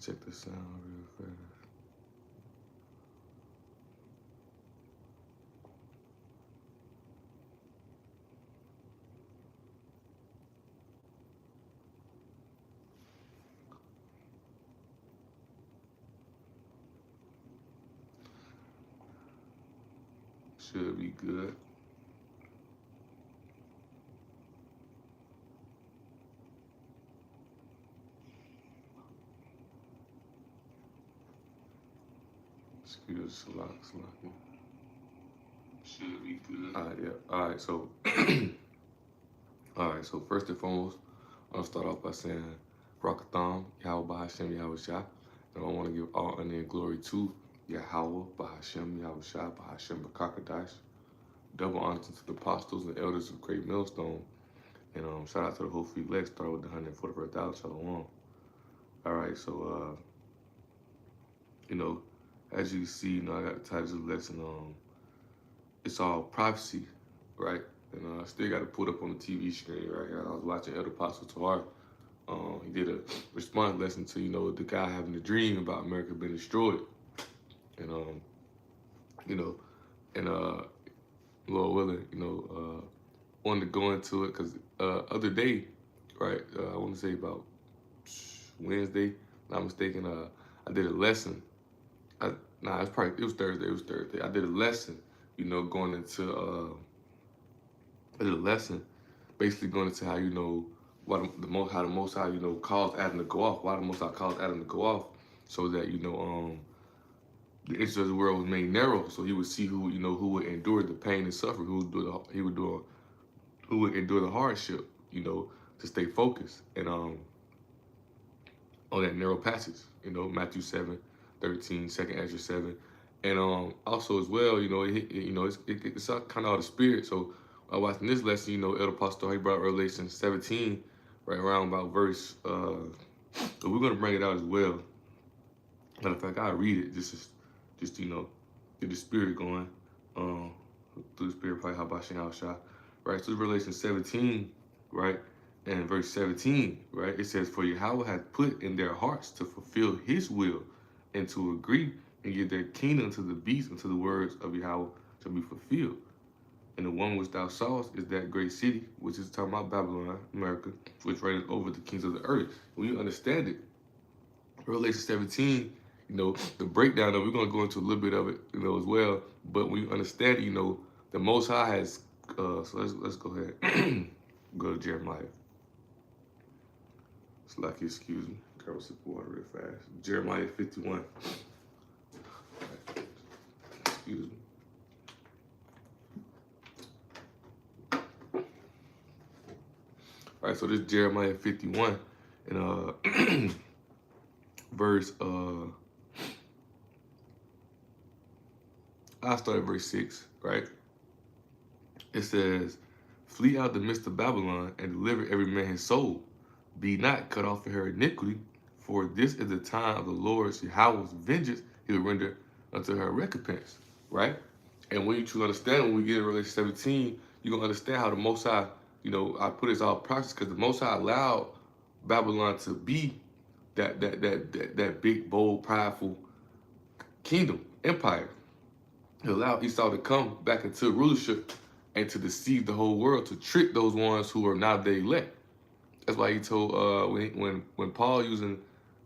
check the sound real fast. Should be good. Excuse Salak. Should be good. All right, yeah. All right, so first and foremost, I'll start off by saying Rakatham, Yahweh Bahashem, Yahweh Shah. And I want to give all honor and glory to Yahweh Bahashem, Yahweh Shah, Bahashem Bakakadash. Double honor to the apostles and elders of Great Millstone. And shout out to the whole free leg, start with the 144,000 Shalom. All right, so as you see, I got the title of the lesson. It's all prophecy, right? And I still got it put up on the TV screen right here. I was watching Elder Apostle Tahar. He did a response lesson to the guy having a dream about America being destroyed, and Lord willing, wanted to go into it because other day, right? I want to say about Wednesday, not mistaken. I did a lesson. It was Thursday. It was Thursday. I did a lesson, going into I did a lesson, basically going into how how the Most High caused Adam to go off. Why the Most High caused Adam to go off, so that the interest of the world was made narrow, so he would see who would endure the pain and suffering, who would endure the hardship, to stay focused and on that narrow passage, Matthew 7:13, 2nd Ezra 7, and also as well, it's kind of all the spirit. So watching this lesson, Elder Apostle, he brought Revelation 17, right around about verse. But we're gonna bring it out as well. Matter of fact, I read it just get the spirit going. Through the spirit, probably how about Shah, right? So Revelation 17, right, and verse 17, right. It says, "For Yahweh hath put in their hearts to fulfill His will, and to agree and give their kingdom to the beast, until the words of Yahweh shall be fulfilled. And the one which thou sawest is that great city," which is talking about Babylon, America, "which reigneth over the kings of the earth." When you understand it, Revelation 17, the breakdown of it, we're going to go into a little bit of it, as well. But when you understand it, the Most High has, so let's go ahead, go to Jeremiah. It's like, excuse me, grab a sip of water real fast. Jeremiah 51. Excuse me. All right, so this is Jeremiah 51, and verse, I start at verse 6, right? It says, "Flee out the midst of Babylon, and deliver every man his soul. Be not cut off in her iniquity, for this is the time of the Lord Yahweh's vengeance. He will render unto her recompense," right? And when you truly understand, when we get in Revelation 17, you're going to understand how the Most High, I put it as all practice, because the Most High allowed Babylon to be that big, bold, prideful kingdom, empire. He allowed Esau to come back into rulership and to deceive the whole world, to trick those ones who are not the elect. That's why he told, when Paul using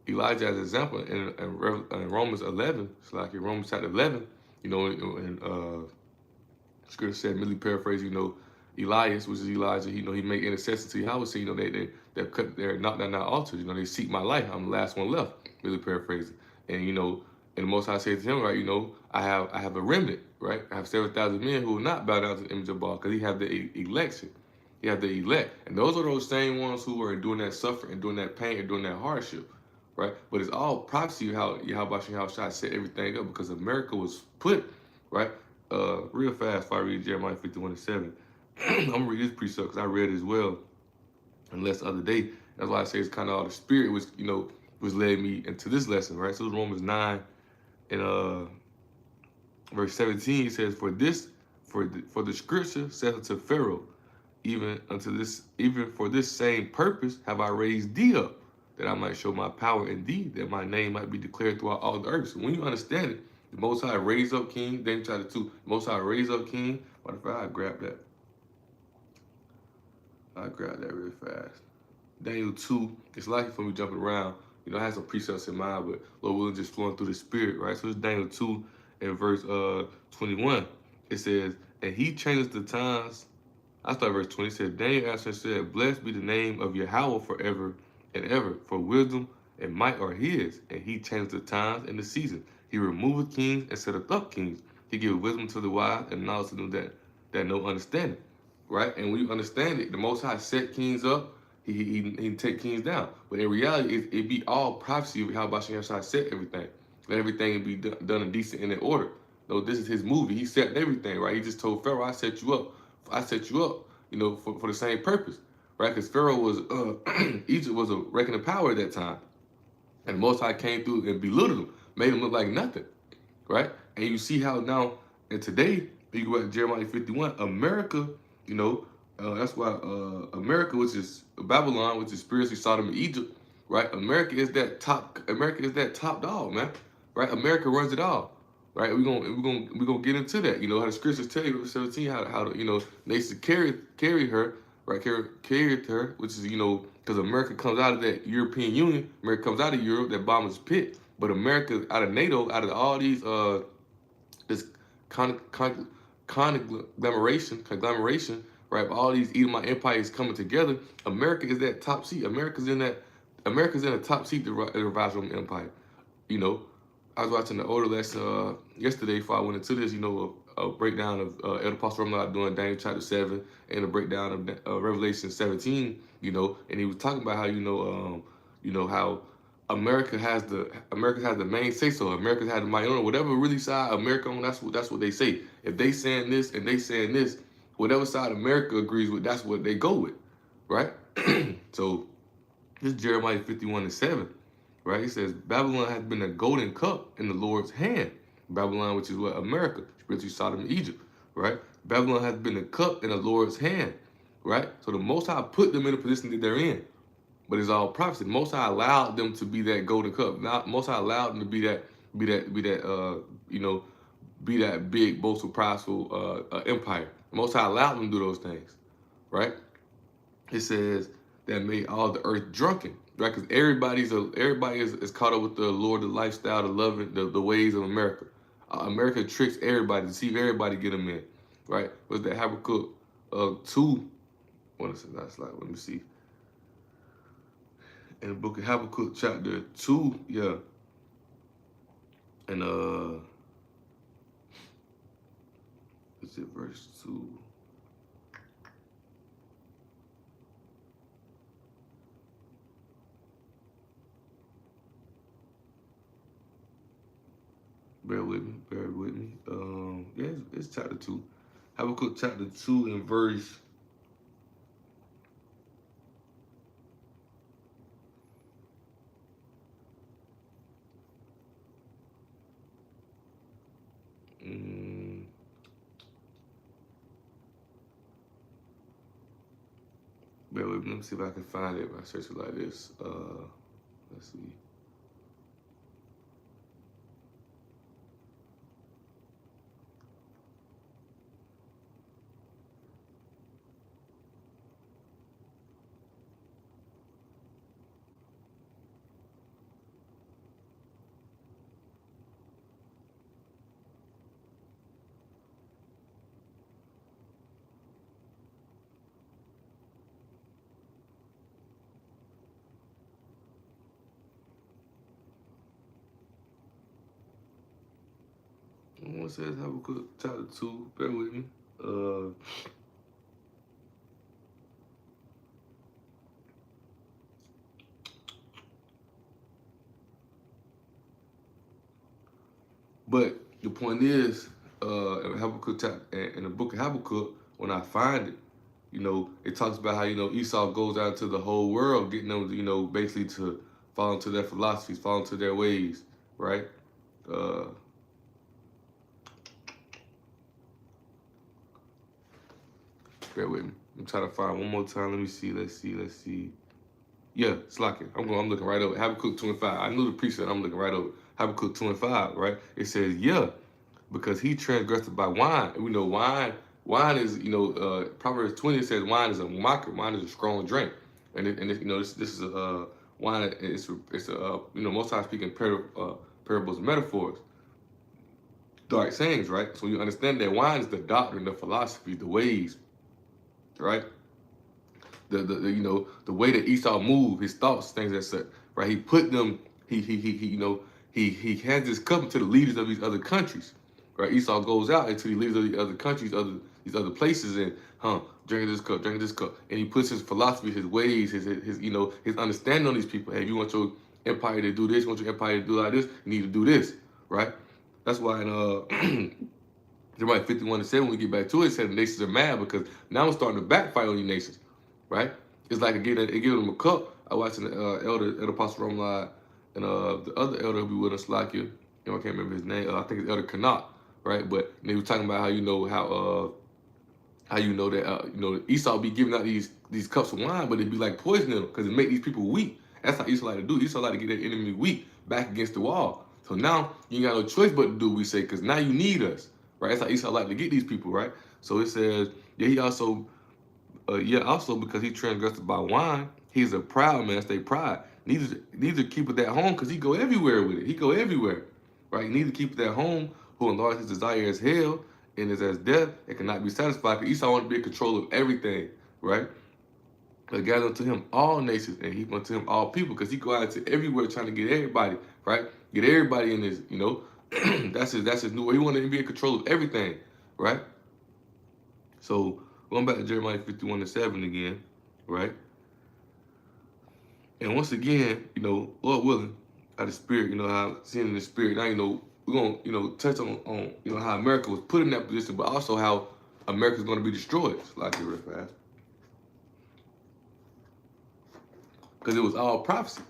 Elijah as an example in Romans 11, it's like in Romans chapter 11, and scripture said, merely paraphrase, Elias, which is Elijah, he made intercession to Yahweh, say, they're not altars, they seek my life. I'm the last one left, really paraphrasing. And, and the Most High said to him, right, I have a remnant, right? I have 7,000 men who will not bow down to the image of Baal, because he have the election. He have the elect. And those are those same ones who are doing that suffering and doing that pain and doing that hardship, right? But it's all prophecy how Shah set everything up, because America was put, right? Real fast, if I read Jeremiah 51:7. I'm going to read this precept because I read it as well, unless the other day. That's why I say it's kind of all the spirit which, was led me into this lesson, right? So it's Romans 9 and verse 17. He says, "For the scripture saith unto Pharaoh, even for this same purpose have I raised thee up, that I might show my power in thee, that my name might be declared throughout all the earth. So when you understand it, the Most High raised up King, Daniel chapter 2, the Most High raised up King. What if I grab that? I grab that real fast. Daniel 2, it's likely for me jumping around. You know, I had some precepts in mind, but Lord willing, just flowing through the spirit, right? So it's Daniel 2 and verse 21. It says, and he changes the times. I start verse 20. It says, Daniel answered and said, blessed be the name of Yahweh forever and ever, for wisdom and might are his, and he changes the times and the seasons. He removeth kings and setteth up kings. He giveth wisdom to the wise and knowledge to them that know understanding. Right? And when you understand it, the Most High set kings up, he take kings down. But in reality, it be all prophecy of how Bashan Yahshua set everything. Let everything be done in decent and in order. No, this is his movie. He set everything, right? He just told Pharaoh, I set you up. I set you up, you know, for the same purpose, right? Because Pharaoh was, Egypt was a reckoning power at that time. And the Most High came through and belittled him, made him look like nothing, right? And you see how now, and today, you go back to Jeremiah 51, America, you know, that's why America, which is Babylon, which is spiritually Sodom and Egypt, right? America is that top dog, man, right? America runs it all, right? We're gonna get into that, you know, how the scriptures tell you, 17, how you know, nations carry her, right? Carried her, which is, you know, because America comes out of that European Union, America comes out of Europe, that bottomless pit, but America out of NATO, out of all these this conglomeration, right? All these Edomite empires coming together. America is that top seat. America's in the top seat of the Roman Empire. You know, I was watching the older lesson yesterday before I went into this. You know, a breakdown of Elder Apostle Ramla doing Daniel chapter 7 and a breakdown of Revelation 17. You know, and he was talking about how how America has the main say so. America has the minority. Whatever really side America on, that's what they say. If they saying this and they saying this, whatever side America agrees with, that's what they go with, right? So this is Jeremiah 51:7, right? He says Babylon has been a golden cup in the Lord's hand. Babylon, which is what America, spiritually Sodom and Egypt, right? Babylon has been a cup in the Lord's hand, right? So the Most High put them in the position that they're in. But it's all prophecy. Most High allowed them to be that golden cup. Most High allowed them to be that big, boastful, prideful empire. Most High allowed them to do those things, right? It says that made all the earth drunken, right? Because everybody is caught up with the Lord, the lifestyle, the loving, the ways of America. America tricks everybody, deceive everybody, get them in, right? Was that Habakkuk 2? What is it? That's like, let me see. In the book of Habakkuk, chapter 2, yeah. And is it verse 2? Bear with me. Yeah, it's chapter 2. Habakkuk chapter 2 and verse. Bear with me. Let me see if I can find it. If I search it like this. Let's see. It says Habakkuk chapter 2. Bear with me. But the point is, in the book of Habakkuk, when I find it, you know, it talks about how, you know, Esau goes out to the whole world, getting them, you know, basically to fall into their philosophies, fall into their ways, right? Bear with me. I'm trying to find one more time. Let me see. Let's see. Yeah, slacking. I'm looking right over it. Habakkuk 2 and 5. I knew the precept. I'm looking right over it. Habakkuk 2 and 5, right? It says, yeah, because he transgressed by wine. And we know wine is, Proverbs 20 says wine is a mocker. Wine is a strong drink. This is a wine. It's a most times speaking parables and metaphors, dark sayings, right? So you understand that wine is the doctrine, the philosophy, the ways, right? The way that Esau moved, his thoughts, things that such, right? He put them, he hands his cup to the leaders of these other countries, right? Esau goes out into the leaders of these other countries, these other places, and drinking this cup, and he puts his philosophy, his ways, his understanding on these people. Hey, if you want your empire to do this, you want your empire to do like this, you need to do this, right? That's why in Jeremiah 51 and 7, when we get back to it, it said the nations are mad because now it's starting to backfire on these nations, right? It's like it giving them a cup. I watched an elder Apostle Romli, and the other elder who be with us, like you, I can't remember his name. I think it's Elder Canuck, right? But they were talking about how that Esau be giving out these cups of wine, but it be like poisoning them because it make these people weak. That's how Esau like to do. Esau like to get their enemy weak back against the wall. So now you ain't got no choice but to do what we say, because now you need us, right? That's how Esau like to get these people, right? So it says, yeah, he also because he transgressed by wine, he's a proud man. That's their pride. Neither keep it at home, because he go everywhere with it. He go everywhere, right? Neither keep it at home, who enlarge his desire as hell and is as death and cannot be satisfied. Because Esau want to be in control of everything, right? But gather unto him all nations and heap unto him all people, because he go out to everywhere trying to get everybody, right? Get everybody in this, that's his new way. He want to be in control of everything, right? So going back to Jeremiah 51 and 7 again, right? And once again, Lord willing, out of the spirit, how seeing in the spirit, now, we're going to, touch on how America was put in that position, but also how America's going to be destroyed. Like it real fast. Because it was all prophecy.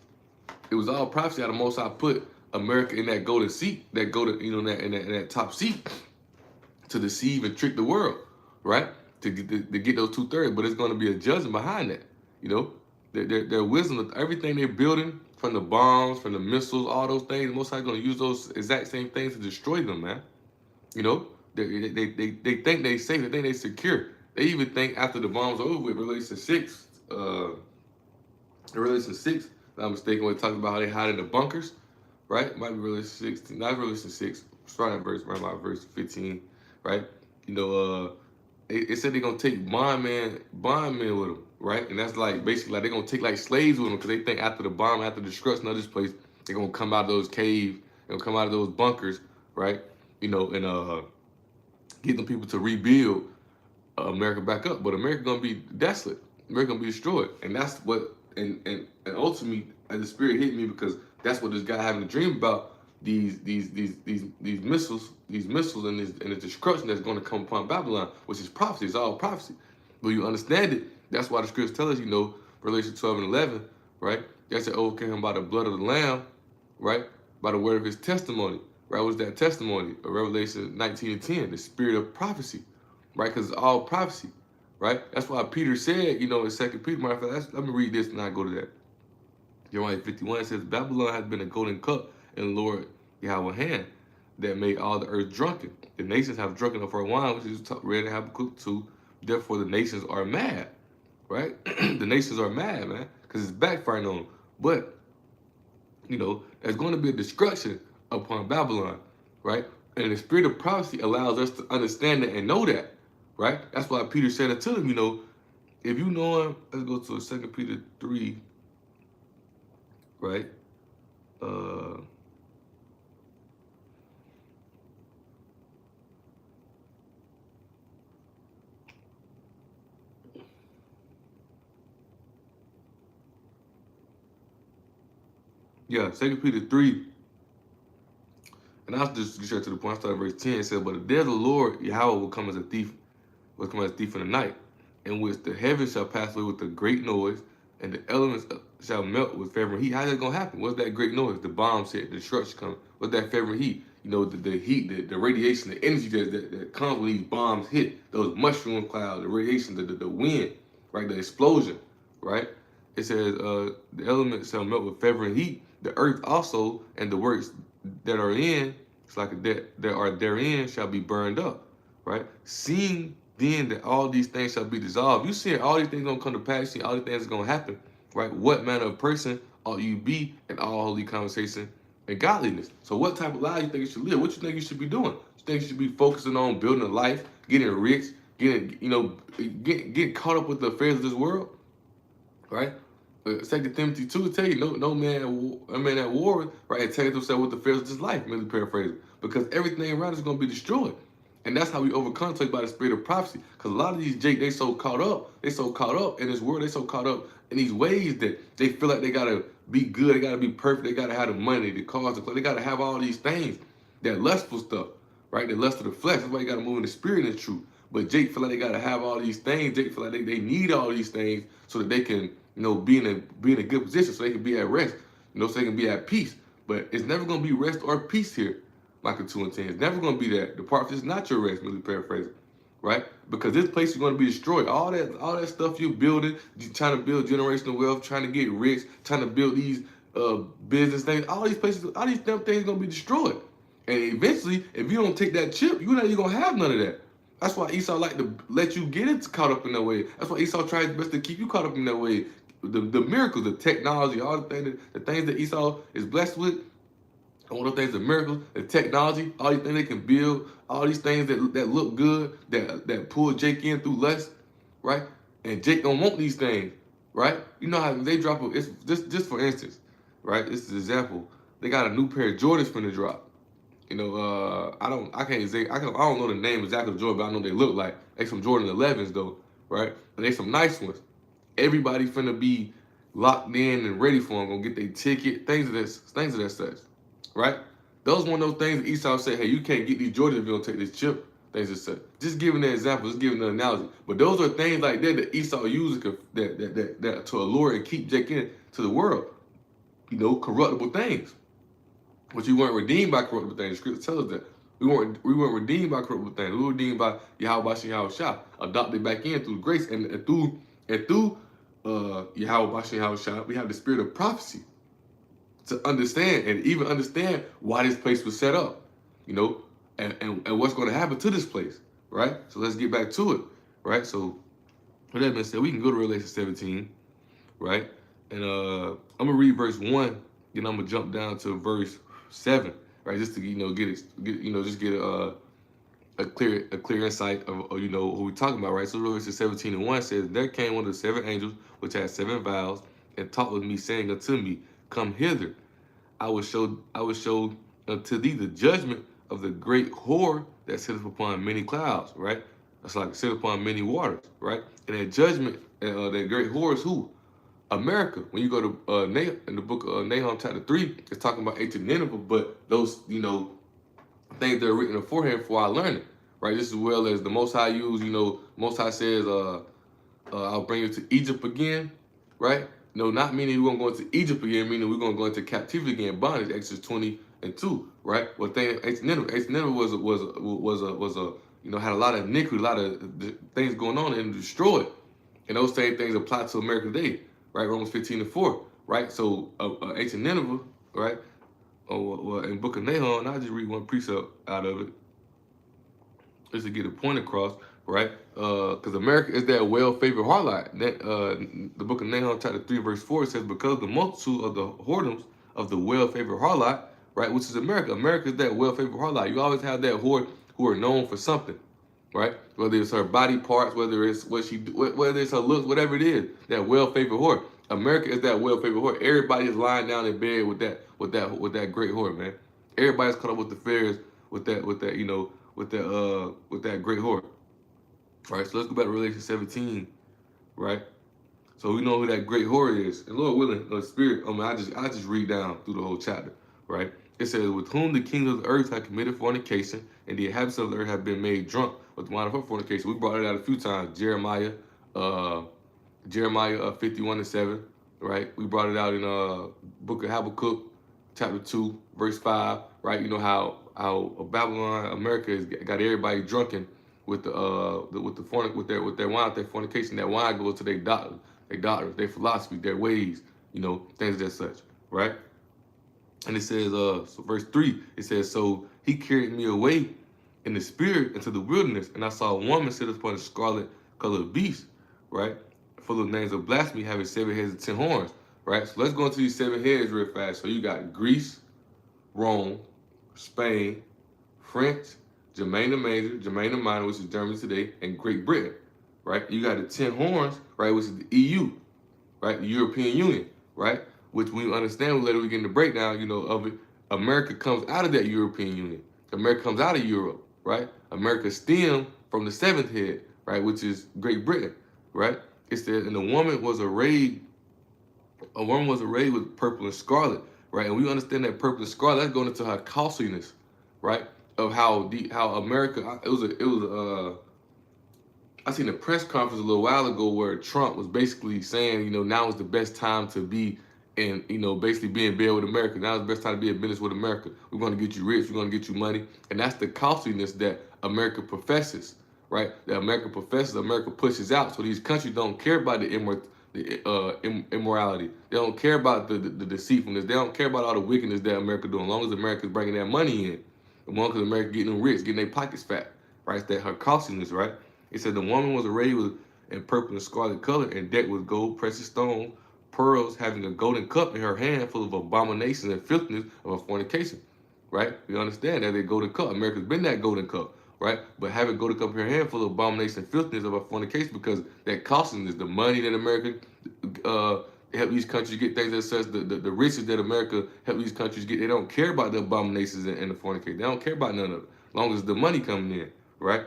It was all prophecy how the Most High put America in that golden seat, that golden, in that top seat, to deceive and trick the world, right? To get those 2/3, but it's going to be a judgment behind that. Their wisdom of everything they're building, from the bombs, from the missiles, all those things. Most High going to use those exact same things to destroy them, man. They think they safe, they think they secure. They even think after the bombs are over with, Revelation 6, if I'm not mistaken, when it talks about how they hide in the bunkers, right? It might be Revelation 16, not Revelation 6, start at right about verse 15, right? It said they're gonna take bond men with them, right? And that's like basically like they're gonna take like slaves with them, because they think after the bomb, after the destruction of this place, they're gonna come out of those caves, they're gonna come out of those bunkers, right? And get them people to rebuild America back up. But America gonna be desolate. America gonna be destroyed, and that's what. And ultimately, the spirit hit me, because that's what this guy having a dream about. These missiles, and the destruction that's going to come upon Babylon, which is prophecy. It's all prophecy. But you understand it. That's why the scriptures tell us, Revelation 12 and 11, right? They said, overcame him by the blood of the Lamb, right? By the word of his testimony, right? What's that testimony? Revelation 19 and 10, the spirit of prophecy, right? Because it's all prophecy, right? That's why Peter said, in 2 Peter, matter of fact, let me read this and I go to that. Jeremiah 51 says, Babylon has been a golden cup in the Lord Yahweh's hand that made all the earth drunken. The nations have drunken of her wine, which is read in Habakkuk 2. Therefore, the nations are mad, right? The nations are mad, man, because it's backfiring on them. But, there's going to be a destruction upon Babylon, right? And the spirit of prophecy allows us to understand that and know that, right? That's why Peter said it to them, if you know him, let's go to 2 Peter 3, right? Yeah, 2 Peter 3, and I'll just get straight to the point. I started verse 10. It says, but the day of the Lord, Yahweh, will come as a thief in the night, in which the heavens shall pass away with a great noise, and the elements shall melt with fervent heat. How's that going to happen? What's that great noise? The bombs hit, the destruction coming. What's that fervent heat? The heat, the radiation, the energy that comes when these bombs hit, those mushroom clouds, the radiation, the wind, right? The explosion, right? It says, the elements shall melt with fervent heat. The earth also and the works that are in, it's like that are therein shall be burned up. Right? Seeing then that all these things shall be dissolved. You see all these things gonna come to pass, see all these things gonna happen. Right? What manner of person ought you be in all holy conversation and godliness? So what type of life you think you should live? What you think you should be doing? You think you should be focusing on building a life, getting rich, getting, getting caught up with the affairs of this world, right? 2 Timothy 2 tell you, no man, a man at war, right, attains himself with the affairs of this life, merely paraphrasing, because everything around us is going to be destroyed. And that's how we overcome by the spirit of prophecy. Because a lot of these Jake, they so caught up in this world, they so caught up in these ways that they feel like they gotta be good, they gotta be perfect, they gotta have the money, the cars, they gotta have all these things, that lustful stuff, right? The lust of the flesh. That's why you gotta move in the spirit and truth. But Jake feel like they gotta have all these things. Jake feel like they need all these things so that they can, be in a good position, so they can be at rest, so they can be at peace. But it's never gonna be rest or peace here, Micah 2 and 10. It's never gonna be that. Depart from this, not your rest, merely paraphrasing, right? Because this place is gonna be destroyed. All that stuff you're building, you trying to build generational wealth, trying to get rich, trying to build these business things, all these places, all these damn things are gonna be destroyed. And eventually, if you don't take that chip, you're not even gonna have none of that. That's why Esau like to let you get caught up in that way. That's why Esau tries his best to keep you caught up in that way. The miracles, the technology, all the things that Esau is blessed with, all those things, the miracles, the technology, all these things they can build, all these things that look good, that pull Jake in through lust, right? And Jake don't want these things, right? You know how they drop it's just for instance, right? This is an example. They got a new pair of Jordans finna drop. I don't know the name exactly of Jordan, but I know they look like. They some Jordan 11s though, right? And they some nice ones. Everybody finna be locked in and ready for them, gonna get their ticket, things of that such, right? Those one of those things that Esau said, hey, you can't get these Jordans if you don't take this chip, things of such. Just giving an example, just giving an analogy. But those are things like that Esau uses that to allure and keep Jake in to the world, corruptible things. But you weren't redeemed by corruptible things. The scripture tells us that. We weren't redeemed by corruptible things. We were redeemed by Yahweh Shah, adopted back in through grace and through Yahweh Shah, we have the spirit of prophecy to understand and even understand why this place was set up, and what's going to happen to this place, right? So let's get back to it, right? So with that being said, we can go to Revelation 17, right? And I'm gonna read verse 1, then I'm gonna jump down to verse 7, right? Just to get a clear insight of who we're talking about, right? So Revelation 17:1 says, there came one of the 7 angels which had 7 vials, and talked with me, saying unto me, come hither, I will show unto thee the judgment of the great whore that sitteth upon many clouds, right? That's like sit upon many waters, right? And that judgment, that great whore is who? America. When you go to in the book of Nahum chapter 3, it's talking about ancient Nineveh, but those things that are written beforehand for our learning, right? Just as well as the Most High Most High says, I'll bring you to Egypt again, right? No, not meaning we're going to go into Egypt again, meaning we're going to go into captivity again, bondage, Exodus 20:2, right? Well, ancient Nineveh was had a lot of iniquity, a lot of things going on and destroyed. And those same things apply to America today, right? Romans 15:4, right? So ancient Nineveh, right? Well, in Book of Nahum, and I'll just read one precept out of it, just to get a point across, right? Because America is that well-favored harlot. That the Book of Nahum, chapter 3, verse 4 says, because the multitude of the whoredoms of the well-favored harlot, right, which is America. America is that well-favored harlot. You always have that whore who are known for something, right? Whether it's her body parts, whether it's whether it's her looks, whatever it is, that well-favored whore. America is that well-favored whore. Everybody is lying down in bed with that great whore, man. Everybody's caught up with the affairs with that great whore. All right, so let's go back to Revelation 17, right? So we know who that great whore is. And Lord willing, the Spirit, I just read down through the whole chapter, right? It says, with whom the kings of the earth have committed fornication, and the inhabitants of the earth have been made drunk with the wine of her fornication. We brought it out a few times. Jeremiah 51:7, right? We brought it out in book of Habakkuk, chapter 2, verse 5, right? You know how Babylon, America has got everybody drunken with their wine, their fornication. That wine goes to their their doctrines, their philosophy, their ways, things as such, right? And it says, so verse 3, it says, so he carried me away in the spirit into the wilderness, and I saw a woman sit upon a scarlet colored beast, right? Full of names of blasphemy, having 7 heads and 10 horns, right? So let's go into these 7 heads real fast. So you got Greece, Rome, Spain, French, Germany the Minor, which is Germany today, and Great Britain, right? You got the 10 horns, right, which is the EU, right? The European Union, right? Which when you understand, later we get in the breakdown, of it, America comes out of that European Union. America comes out of Europe, right? America stemmed from the 7th head, right, which is Great Britain, right? It says, and a woman was arrayed with purple and scarlet, right? And we understand that purple and scarlet, that's going into her costliness, right? Of how America, I seen a press conference a little while ago where Trump was basically saying, now is the best time to be in, basically be in bed with America. Now is the best time to be in business with America. We're going to get you rich. We're going to get you money. And that's the costliness that America professes, right? That America professes, America pushes out. So these countries don't care about the immorality. They don't care about the deceitfulness. They don't care about all the wickedness that America doing. As long as America's bringing that money in. As long as America getting them rich, getting their pockets fat, right? It's that her costliness, right? It said the woman was arrayed in purple and scarlet color and decked with gold, precious stone, pearls, having a golden cup in her hand full of abominations and filthiness of a fornication, right? We understand that golden cup. America's been that golden cup, right? But having golden cup in her hand full of abominations and filthiness of a fornication, because that costliness, the money that America help these countries get, things that says the riches that America help these countries get, they don't care about the abominations and the fornication. They don't care about none of it, as long as the money coming in, right?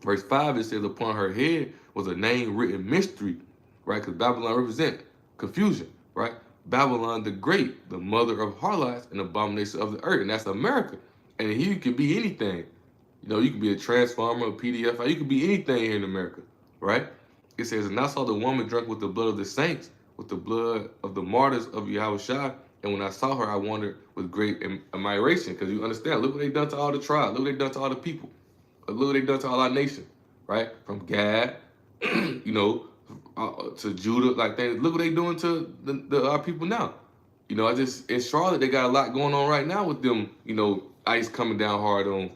Verse 5, it says, upon her head was a name written mystery, right? Because Babylon represents confusion, right? Babylon the Great, the mother of harlots and abomination of the earth. And that's America. And here you can be anything. You can be a transformer, a PDF, you can be anything here in America, right? It says, and I saw the woman drunk with the blood of the saints, with the blood of the martyrs of Yahushua. And when I saw her, I wondered with great admiration, because you understand, look what they done to all the tribes. Look what they done to all the people. Look what they done to all our nation, right? From Gad, to Judah, like things. Look what they doing to our people now. In Charlotte, they got a lot going on right now with them. ICE coming down hard on,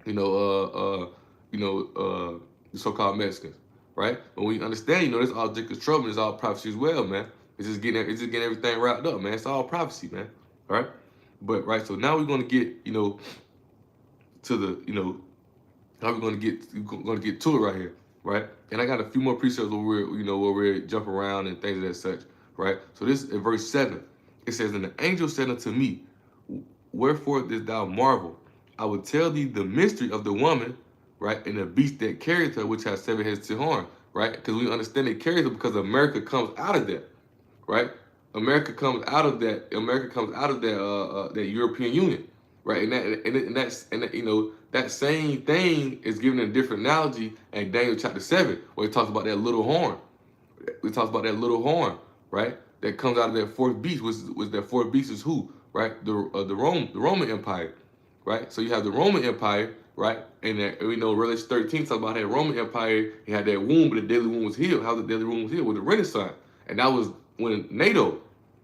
the so-called Mexicans, right? But we understand, this all Jacob's trouble. It's all prophecy as well, man. It's just getting everything wrapped up, man. It's all prophecy, man. All right, but right. So now we're gonna get, to the, now we're gonna get to it right here, right? And I got a few more precepts where we're jumping around and things of that such, right? So this in verse 7, it says, and the angel said unto me, wherefore didst thou marvel? I will tell thee the mystery of the woman, right, and the beast that carried her, which has 7 heads and 10 horns, right? Because we understand it carries her because America comes out of that, right? America comes out of that that European Union, right? That same thing is given a different analogy in Daniel chapter 7, where it talks about that little horn. It talks about that little horn, right? That comes out of that 4th beast, which that 4th beast is who, right? The Roman Empire, right? So you have the Roman Empire, right? And that, Revelation 13 talks about that Roman Empire. He had that wound, but the deadly wound was healed. How the deadly wound was healed? With the Renaissance, and that was when NATO,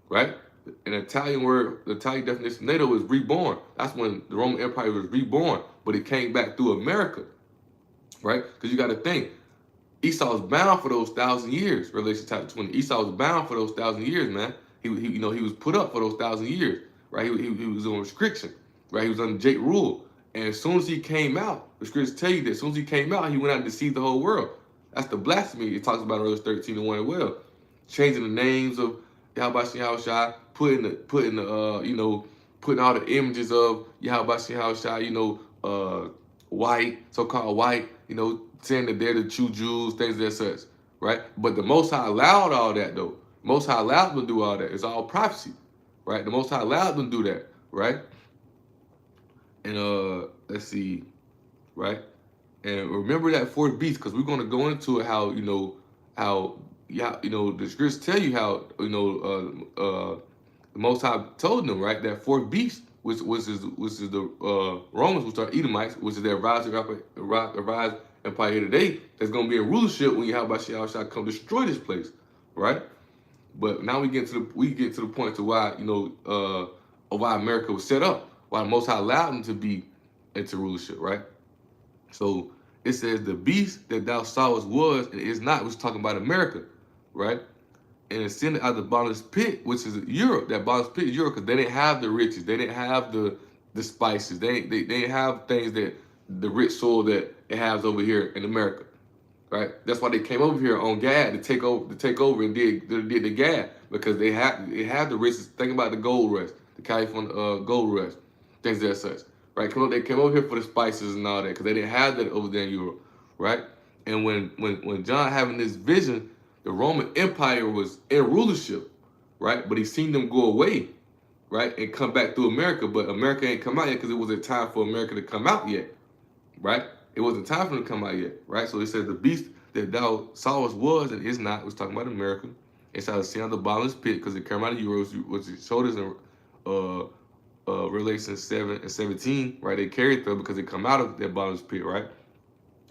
right? An Italian word, the Italian definition of NATO is reborn. That's when the Roman Empire was reborn, but it came back through America, right? Because you got to think, Esau was bound for those 1,000 years. Revelation chapter 20. Esau was bound for those 1,000 years, man. He was put up for those 1,000 years, right? He was on restriction, right? He was under Jake rule, and as soon as he came out, the scriptures tell you that as soon as he came out, he went out and deceived the whole world. That's the blasphemy it talks about in Revelation 13:1 as well, changing the names of Yahushua, putting all the images of Yahushua, white, so-called white, saying that they're the true Jews, things of that such, right? But the Most High allowed all that, though. Most High allowed them to do all that. It's all prophecy, right? The Most High allowed them to do that, right? And let's see, right? And remember that 4th beast, because we're going to go into it how the scriptures tell you how the Most High told them, right? That 4th beast, which is the Romans, which are Edomites, which is their rise empire here today, that's going to be in rulership when Yahweh Shah come destroy this place, right? But now we get to the point to why, of why America was set up, why the Most High allowed them to be into rulership, right? So it says the beast that thou sawest was and is not, was talking about America, right? And ascended out of the bottomless pit, which is Europe. That bottomless pit is Europe, because they didn't have the riches, they didn't have the spices, they didn't have things that the rich soil that it has over here in America, right? That's why they came over here on Gad to take over and did the Gad, because they had the riches. Think about the gold rush, the California gold rush, things that such, right? They came over here for the spices and all that, because they didn't have that over there in Europe, right? And when John having this vision, the Roman Empire was in rulership, right? But he seen them go away, right, and come back through America. But America ain't come out yet, because it wasn't time for America to come out yet, right? It wasn't time for them to come out yet, right? So it says the beast that thou sawest was and is not, was talking about America. It shall ascend out the bottomless pit, because it came out of Europe, which it showed us in Revelation 7 and 17, right? They carried them because they come out of that bottomless pit, right?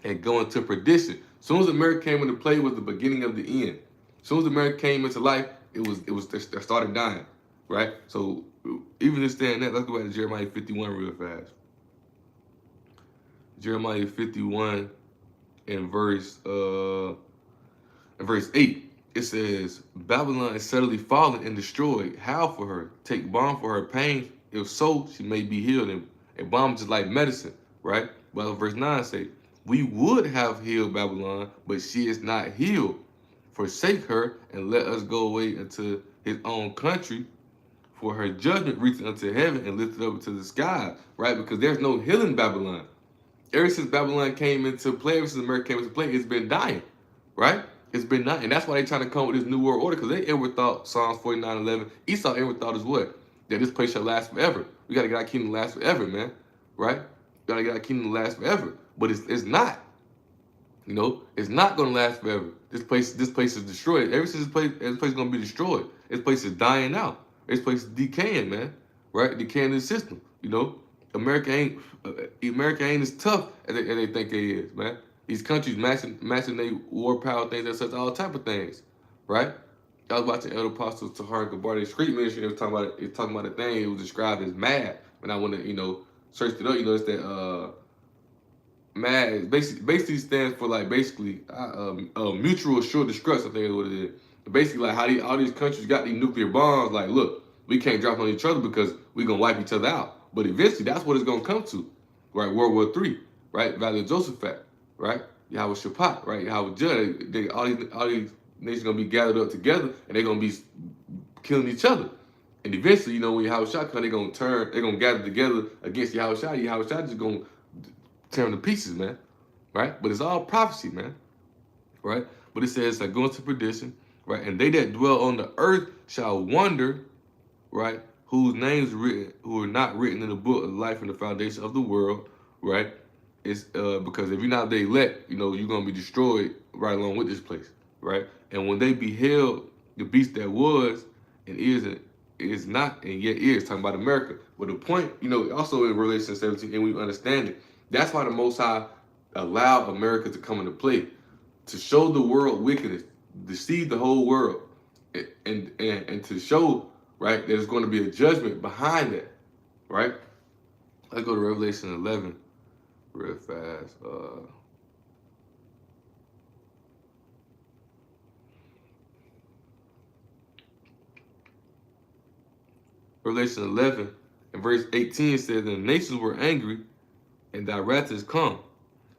And go into perdition. As soon as America came into play was the beginning of the end. As soon as America came into life, they started dying, right? So even just saying that, let's go back to Jeremiah 51 real fast. Jeremiah 51 and verse 8. It says, Babylon is suddenly fallen and destroyed. Howl for her. Take balm for her pain. If so, she may be healed. And balm is just like medicine, right? Well, verse 9 say, we would have healed Babylon, but she is not healed. Forsake her and let us go away into his own country. For her judgment reached unto heaven and lifted up to the sky, right? Because there's no healing Babylon. Ever since Babylon came into play, ever since America came into play, it's been dying, right? It's been dying. And that's why they're trying to come with this new world order, because they ever thought, Psalms 49:11, Esau ever thought is what? That this place shall last forever. We got to get our kingdom to last forever, man, right? We got to get our kingdom to last forever. But it's not. It's not going to last forever. This place is destroyed. Ever since this place is going to be destroyed. This place is dying out. This place is decaying, man, right? Decaying the system, America ain't as tough as they think it is, man. These countries matching their war power things and such, all type of things, right? I was watching Elder Apostle Tahar Gabar, the street ministry. They were talking about a thing. It was described as MAD. When I went to searched it up, it's that MAD basically stands for like mutual assured destruction. I think is what it is. Basically, like how all these countries got these nuclear bombs. Like, look, we can't drop on each other because we gonna wipe each other out. But eventually, that's what it's gonna come to, right? World War III, right? Valley of Josaphat, right? Yahweh Shaphat, right? Yahweh Judd. All these nations gonna be gathered up together, and they're gonna be killing each other. And eventually, when Yahweh Shah come, they're gonna gather together against Yahweh Shah. Yahweh Shah just gonna tear them to pieces, man, right? But it's all prophecy, man, right? But it says like go into perdition, right? And they that dwell on the earth shall wonder, right? Whose names who are not written in the book of life and the foundation of the world, right? It's because if you're not the elect, you're gonna be destroyed right along with this place, right? And when they beheld the beast that was and is not and yet is, talking about America. But the point, also in Revelation 17, and we understand it. That's why the Most High allowed America to come into play, to show the world wickedness, deceive the whole world, and to show, right, there's going to be a judgment behind that, right? Let's go to Revelation 11 real fast. Revelation 11 and verse 18 says, and the nations were angry, and thy wrath is come.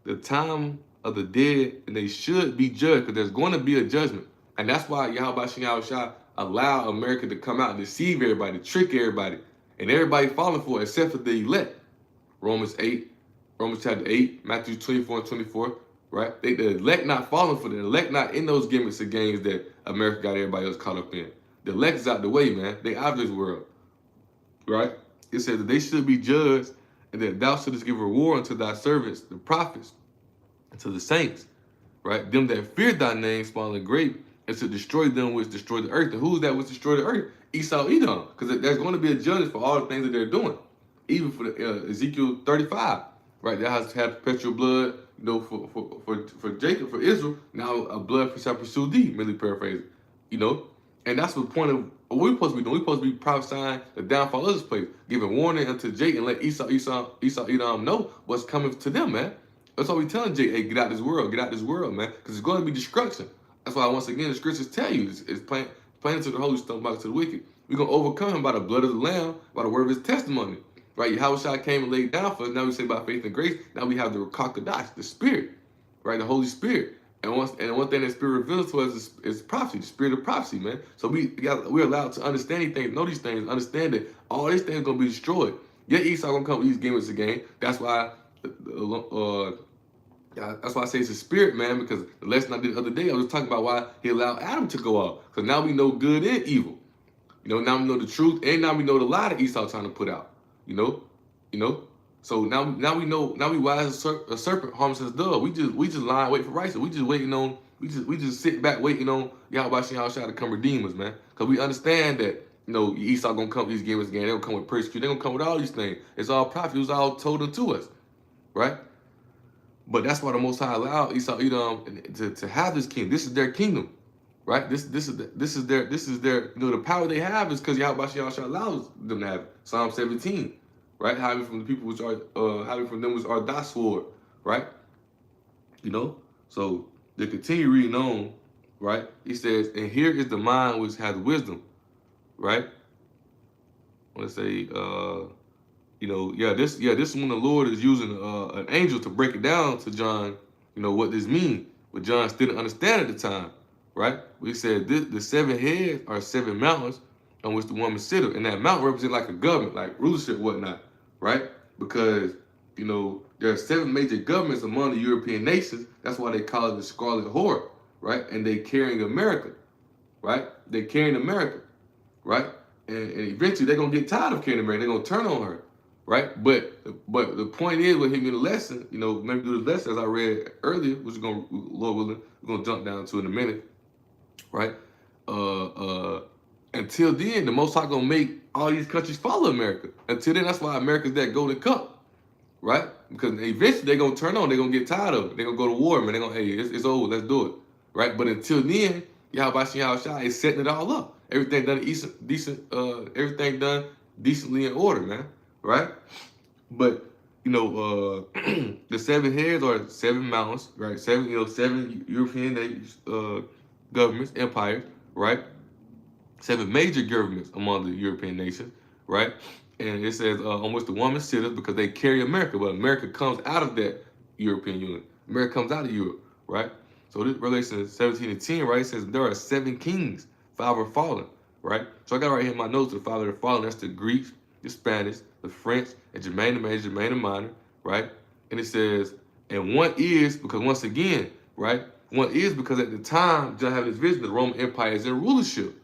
The time of the dead, and they should be judged, because there's going to be a judgment. And that's why Yahweh Shah allowed America to come out and deceive everybody, trick everybody, and everybody falling for it except for the elect. Romans chapter 8, Matthew 24 and 24, right? The elect not falling for the elect, not in those gimmicks and games that America got everybody else caught up in. The elect is out the way, man. They out of this world, right? It says that they should be judged, and that thou shouldest give reward unto thy servants, the prophets, and to the saints, right? Them that fear thy name, small and great, and to destroy them which destroy the earth. And who's that which destroy the earth? Esau, Edom, because there's going to be a judgment for all the things that they're doing. Even for Ezekiel 35, right? That has to have perpetual blood, for Jacob, for Israel. Now a blood shall pursue thee, merely paraphrasing, you know. And that's the point of what we're supposed to be doing. We're supposed to be prophesying the downfall of this place, giving warning unto Jake and let Esau, Edom know what's coming to them, man. That's why we telling Jake, hey, get out this world, man, because it's going to be destruction. That's why once again the scriptures tell you it's plain to the holy, stone back to the wicked. We're gonna overcome him by the blood of the Lamb, by the word of his testimony. Right? Yahweh came and laid down for us. Now we say by faith and grace. Now we have the Rakakodash, the Spirit, right? The Holy Spirit. And one thing that Spirit reveals to us is prophecy, the spirit of prophecy, man. So we're allowed to understand these things, know these things, understand that all these things are gonna be destroyed. Yeah, Esau gonna come with these gimmicks again. That's why that's why I say it's a spirit, man, because the lesson I did the other day, I was talking about why he allowed Adam to go out. Because now we know good and evil. You know, now we know the truth, and now we know the lie that Esau trying to put out. You know. So now we know. Now we wise as a serpent, harmless as a dove. We just lying, wait for righteousness. We just waiting on. We just sit back waiting on Yahweh to come redeem us, man. Because we understand that Esau gonna come with these games again. They gonna come with persecution. They gonna come with all these things. It's all prophet. It was all told unto us, right? But that's why the Most High allowed Esau, Edom to have this kingdom. This is their kingdom, right? This is their the power they have is because Yahweh allows them to have it. Psalm 17, right? Having from the people which are having from them which are thy sword, right? So they continue reading on, right? He says, and here is the mind which has wisdom, right? I want to say, this is when the Lord is using an angel to break it down to John, what this means. But John still didn't understand at the time, right? We said the 7 heads are 7 mountains on which the woman sitteth, and that mountain represents like a government, like rulership, whatnot, right? Because there are 7 major governments among the European nations. That's why they call it the Scarlet Whore, right? And they carrying America, right? They carrying America, right? And eventually they're gonna get tired of carrying America. They're gonna turn on her, right? But the point is, with him in the lesson, maybe do the lesson as I read earlier, which is gonna, Lord willing, we're gonna jump down to in a minute, right? Until then, the Most High gonna make all these countries follow America. Until then, that's why America's that golden cup, right? Because eventually they're gonna turn on. They're gonna get tired of it. They're gonna go to war, man. They're gonna, hey, it's over. Let's do it, right? But until then, Yahweh is setting it all up. Everything done decent. Everything done decently in order, man. Right? But the 7 heads are 7 mountains, right? 7 European governments, empires, right? 7 major governments among the European nations, right? And it says on which the woman sitteth, because they carry America, but America comes out of that European Union. America comes out of Europe, right? So this Revelation 17:10, right? It says there are 7 kings, 5 are fallen, right? So I got right here in my notes the 5 that are fallen. That's the Greeks, the Spanish, the French, and Germain the Major, Germain the Minor, right? And it says, and one is because once again, right? One is because at the time John had this vision, the Roman Empire is in rulership,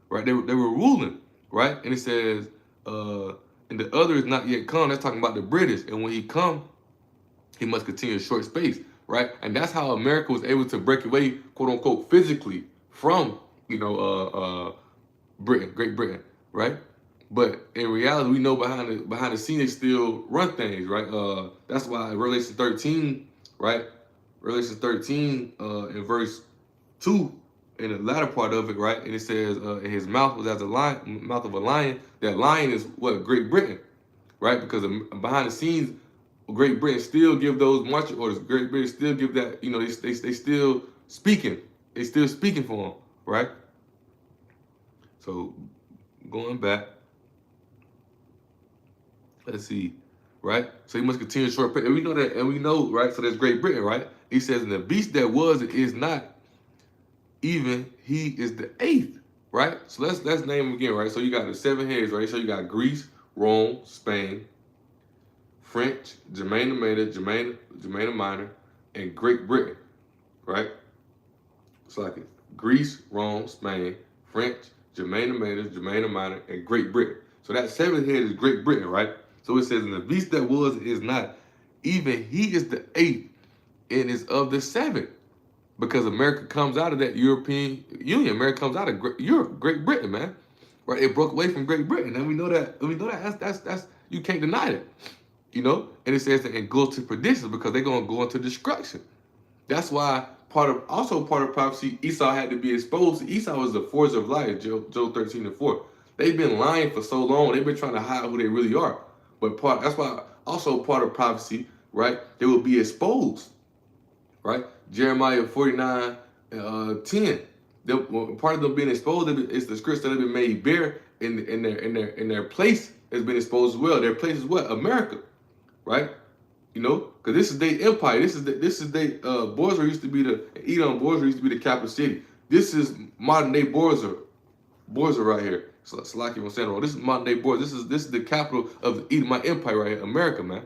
right? They were ruling, right? And it says, and the other is not yet come. That's talking about the British. And when he come, he must continue a short space, right? And that's how America was able to break away, quote unquote, physically from, Great Britain, right? But in reality, we know behind the scene they still run things, right? That's why Revelation 13, right? Revelation 13 in verse 2, in the latter part of it, right? And it says, his mouth was as a lion, mouth of a lion. That lion is what? Great Britain, right? Because behind the scenes, Great Britain still give those marching orders. Great Britain still give that, they still speaking. They still speaking for them, right? So going back, let's see, right? So he must continue short. And we know that, and we know, right? So there's Great Britain, right? He says, and the beast that was, it is not, even he is the 8th, right? So let's name them again, right? So you got the 7 heads, right? So you got Greece, Rome, Spain, French, Germain the Major, Germain the Minor, and Great Britain, right? It's like it. Greece, Rome, Spain, French, Germain the Major, Germain the Minor, and Great Britain. So that 7th head is Great Britain, right? So it says, and the beast that was is not, even he is the 8th, and is of the 7th. Because America comes out of that European Union. America comes out of Europe, Great Britain, man. Right? It broke away from Great Britain. And we know that. That's you can't deny that. And it says that it goes to perdition because they're gonna go into destruction. That's why part of prophecy, Esau had to be exposed. Esau was the force of life, Job 13:4. They've been lying for so long. They've been trying to hide who they really are. But that's why also part of prophecy, right? They will be exposed, right? Jeremiah 49:10. Part of them being exposed is the scripts that have been made bare in their place has been exposed as well. Their place is what? America, right? You know, because this is their empire. This is their Bozrah used to be the Edom. Bozrah used to be the capital city. This is modern day Bozrah right here. So it's like you were saying, this is modern day Bozrah. This is the capital of the Edomite empire right here, America, man.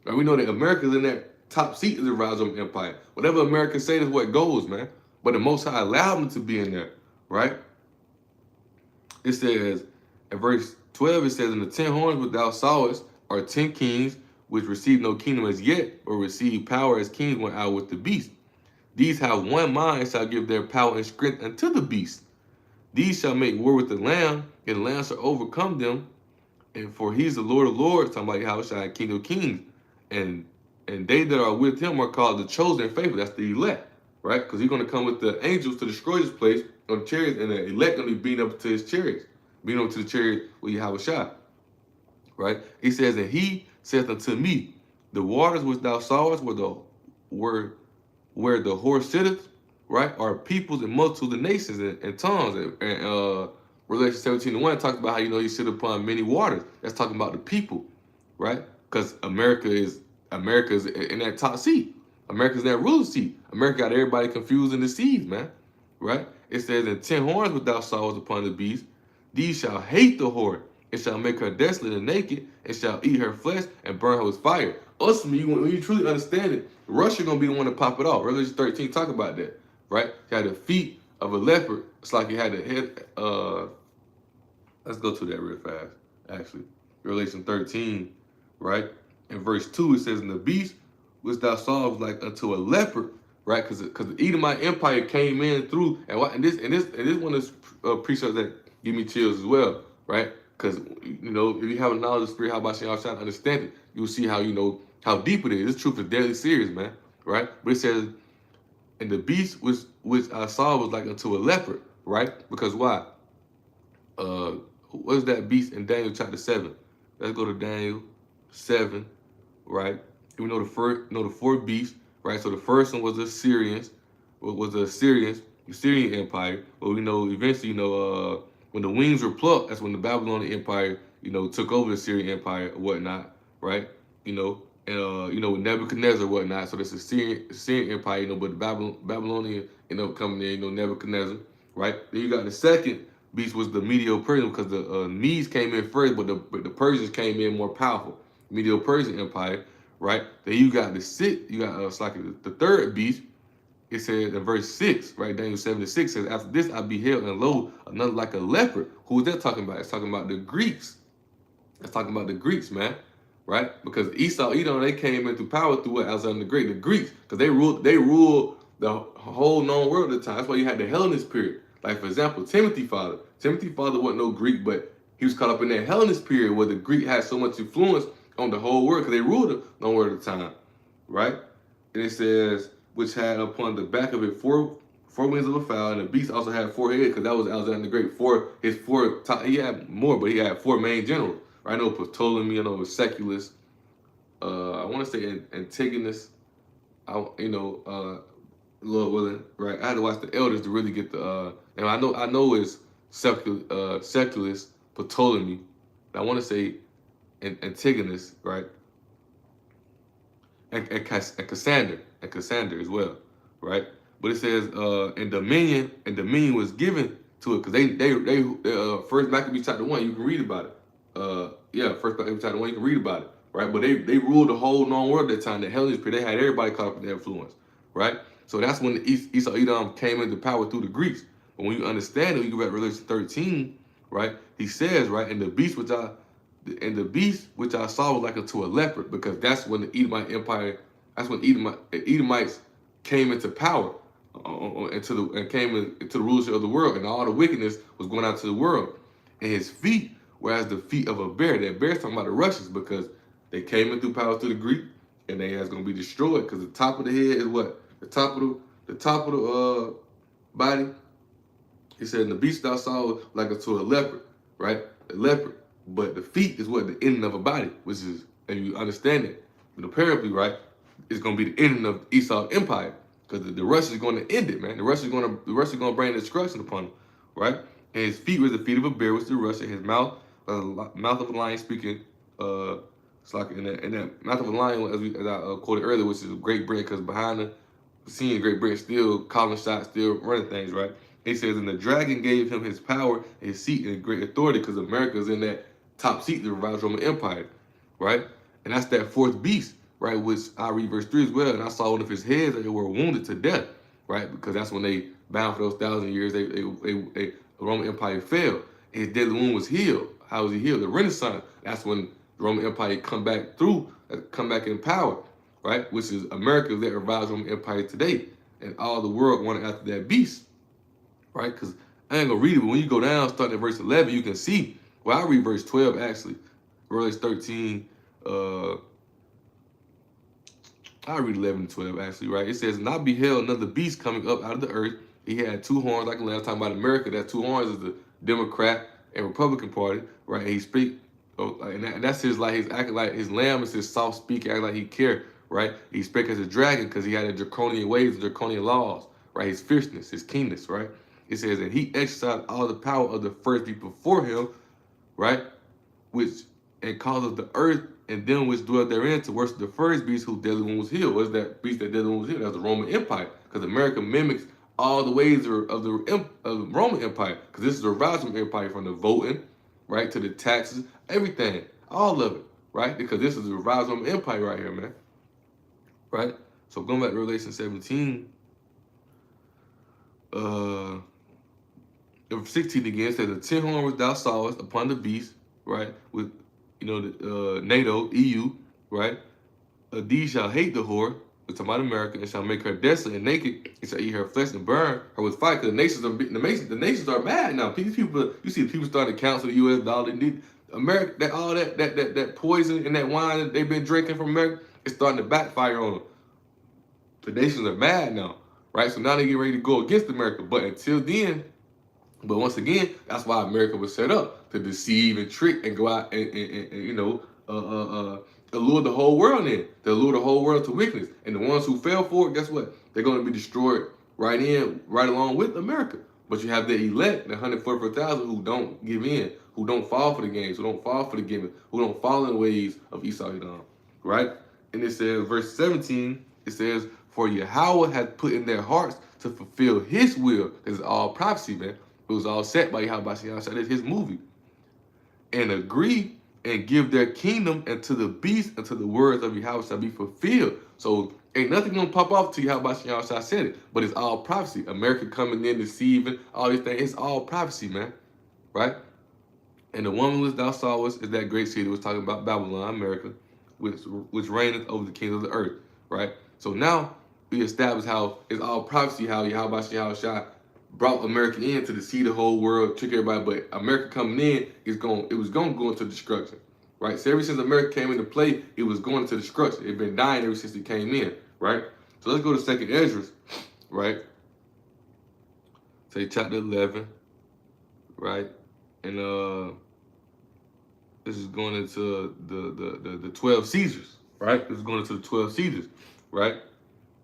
Right? We know that America's in that top seat of the Rhizome Empire. Whatever America say is what goes, man. But the Most High allowed them to be in there, right? It says in verse 12, it says, "In the 10 horns which thou sawest are 10 kings, which received no kingdom as yet, but received power as kings went out with the beast. These have one mind, shall give their power and strength unto the beast. These shall make war with the Lamb, and the Lamb shall overcome them. And for he's the Lord of Lords," talking about Yahushua, King of Kings. And they that are with him are called the chosen and faithful. That's the elect, right? Because he's going to come with the angels to destroy this place on chariots, and the elect going to be beaten up to his chariots, beaten up to the chariot with Yahushua, right? He says, "And he saith unto me, the waters which thou sawest where the horse sitteth, right, are peoples and multitudes of nations and tongues." And Revelation 17:1 talks about how, you know, he sit upon many waters. That's talking about the people, right? Because America is in that top seat. America's in that ruler seat. America got everybody confused in the seas, man, right? It says, "And 10 horns which thou sawest upon the beast, these shall hate the whore, and shall make her desolate and naked, and shall eat her flesh and burn her with fire." Ultimately, when you truly understand it, Russia gonna be the one to pop it off. Revelation 13 talk about that, right? It had the feet of a leopard. It's like it had the head. Let's go to that real fast. Actually, Revelation 13, right? In verse 2, it says, "And the beast which thou sawest was like unto a leopard," right? Because the Edomite Empire came in through, and this one is precepts that give me chills as well, right? Because, you know, if you have a knowledge of the spirit, how about y'all trying to understand it, you will see how, you know, how deep it is. This truth is deadly serious, man, right? But it says, "And the beast which I saw was like unto a leopard," right? Because why? What is that beast in Daniel chapter 7? Let's go to Daniel 7, right? We know the four beasts, right? So the first one was the Assyrians, the Syrian Empire. But we know eventually, you know, when the wings were plucked, that's when the Babylonian Empire, you know, took over the Syrian Empire or whatnot, right? You know, and you know, with Nebuchadnezzar or whatnot. So that's the Syrian Empire, you know, but the Babylonian ended up coming in, you know, Nebuchadnezzar, right? Then you got the second beast was the Medo-Persian, because the Medes came in first, but the Persians came in more powerful. Medo-Persian Empire, right? Then you got the third beast. It says in verse 6, right? Daniel 7:6 says, "After this I beheld, and lo, another like a leopard." Who is that talking about? It's talking about the Greeks. It's talking about the Greeks, man, right? Because Edom, they came into power through Alexander the Great, the Greeks, because they ruled the whole known world at the time. That's why you had the Hellenist period. Like, for example, Timothy's father wasn't no Greek, but he was caught up in that Hellenist period where the Greek had so much influence on the whole world because they ruled the known world at the time, right? And it says, "Which had upon the back of it four wings of a fowl, and the beast also had 4 heads," because that was Alexander the Great. He had more, but he had 4 main generals. Right? I know Ptolemy, I know Seculus. I want to say Antigonus. Lord willing, right? I had to watch the elders to really get the. And I know it's Seculus, Ptolemy. I want to say Antigonus, right? And Cassander as well, right? But it says, and dominion was given to it, because they First Maccabees chapter 1, you can read about it. First Maccabees chapter 1, you can read about it, right? But they ruled the whole known world at that time. The Hellenist period, they had everybody caught up in their influence, right? So that's when the Esau Edom came into power through the Greeks. But when you understand it, you go back to Revelation 13, right? He says, right, and the beast which I saw was like unto a leopard, because that's when the Edomite Empire, that's when Edomites came into power, came into the rulership of the world, and all the wickedness was going out to the world. And his feet were as the feet of a bear. That bear's talking about the Russians, because they came into power through the Greek, and they was going to be destroyed, because the top of the head is what? The the top of the body, he said, and the beast thou saw like unto a leopard, right? A leopard. But the feet is what the ending of a body, which is, and you understand it, but apparently, right, it's gonna be the ending of Esau empire. Because the Russians are going to end it, man. The Russians are gonna bring destruction upon him, right? And his feet was the feet of a bear, which is the Russian. His mouth, mouth of a lion speaking. It's like in that mouth of a lion, as I quoted earlier, which is Great Britain, because behind the scene, Great Britain still calling shots, still running things, right? He says, and the dragon gave him his power, his seat, and great authority, because America's in that top seat, the revised Roman Empire, right? And that's that fourth beast, right? Which I read verse 3 as well. And I saw one of his heads that were wounded to death, right? Because that's when they bound for those 1,000 years, the Roman Empire fell. His deadly wound was healed. How was he healed? The Renaissance. That's when the Roman Empire come back in power, right? Which is America's that revives Roman Empire today. And all the world wanted after that beast, right? Because I ain't gonna read it, but when you go down, starting at verse 11, you can see. Well, I read verse 12 actually. Verse 13. I read 11 and 12 actually, right? It says, and I beheld another beast coming up out of the earth. He had two horns, like when I was talking about America. That two horns is the Democrat and Republican Party, right? And he speak, and that's his like his acting like his lamb is his soft speaking, acting like he care, right? He spake as a dragon because he had a draconian ways, draconian laws, right? His fierceness, his keenness, right? It says, and he exercised all the power of the first beast before him, right? Which and causes the earth and them which dwell therein to worship the first beast whose deadly wound was healed. What's that beast that deadly wound was healed? That's the Roman Empire. Because America mimics all the ways of the Roman Empire. Because this is the Roman Empire, from the voting, right, to the taxes, everything, all of it, right? Because this is the Roman Empire right here, man. Right? So going back to Revelation 17, 16 again says, the 10 horns thou sawest upon the beast, right, with the NATO, EU, right? These shall hate the whore, we're talking about America, and shall make her desolate and naked, and shall eat her flesh and burn her with fire. Because the nations are mad now. These people, you see, the people starting to counsel the U.S. dollar. America, that poison and that wine that they've been drinking from America, it's starting to backfire on them. The nations are mad now, right? So now they get ready to go against America. But until then, but once again, that's why America was set up, to deceive and trick and go out and allure the whole world in, to allure the whole world to weakness. And the ones who fell for it, guess what? They're going to be destroyed right along with America. But you have the elect, the 144,000 who don't give in, who don't fall for the games, who don't fall for the gimmick, who don't fall in the ways of Esau, right? And it says, verse 17, it says, for Yahweh hath put in their hearts to fulfill his will. This is all prophecy, man. It was all set by Yahweh. That's his movie. And agree and give their kingdom unto the beast, until the words of Yahweh shall be fulfilled. So ain't nothing gonna pop off to Yahweh said it, but it's all prophecy. America coming in, deceiving, all these things. It's all prophecy, man. Right? And the woman which thou sawest is that great city. It was talking about Babylon, America, which reigneth over the kings of the earth. Right? So now we establish how it's all prophecy, how Yahweh brought America in to deceive the whole world, trick everybody. But America coming in, it was going to go into destruction, right? So ever since America came into play, it was going into destruction. It's been dying ever since it came in, right? So let's go to 2nd Ezra, right? Say chapter 11, right? And this is going into the 12 Caesars, right? This is going into the 12 Caesars, right?